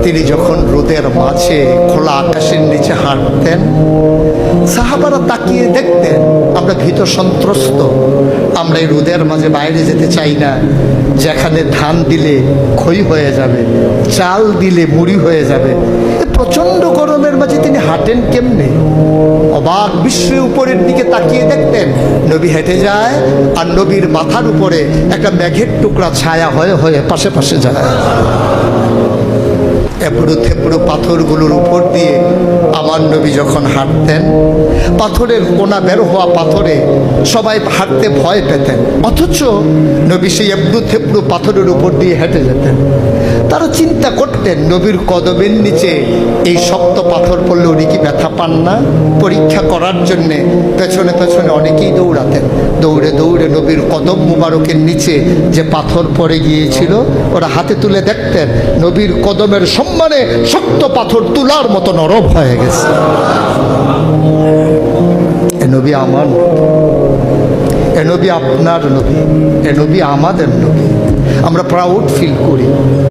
তিনি যখন রোদের মাঝে খোলা আকাশের নিচে হাঁটতেন, সাহাবারা তাকিয়ে দেখতেন আমরা ভীত সন্ত্রস্ত, আমরা এই রোদের মাঝে বাইরে যেতে চাই না, যেখানে ধান দিলে ক্ষয় হয়ে যাবে, চাল দিলে মুড়ি হয়ে যাবে। প্রচণ্ড গরমের মাঝে তিনি হাঁটেন কেমনে? অবাক বিশ্বের উপরের দিকে তাকিয়ে দেখতেন নবী হেঁটে যায়, আর নবীর মাথার উপরে একটা মেঘের টুকরা ছায়া হয়ে হয়ে পাশে পাশে যায়। এবড়ো থেবড়ো পাথরগুলোর উপর দিয়ে আমার নবী যখন হাঁটতেন, পাথরের কোনা বের হওয়া পাথরে সবাই হাঁটতে ভয় পেতেন, অথচ নবী সেই এবড়ো থেবড়ো পাথরের উপর দিয়ে হেঁটে যেতেন। তারা চিন্তা করতেন নবীর কদমের নিচে এই শক্ত পাথর পড়লে উনি কি ব্যথা পান না? পরীক্ষা করার জন্যে পেছনে পেছনে অনেকেই দৌড়াতেন। দৌড়ে দৌড়ে নবীর কদম মুবারকের নিচে যে পাথর পড়ে গিয়েছিল ওরা হাতে তুলে দেখতেন নবীর কদমের সম্মানে শক্ত পাথর তুলার মতো নরম হয়ে গেছে। এ নবী আমার, এ নবী আপনার নবী, এ নবী আমাদের নবী। আমরা প্রাউড ফিল করি।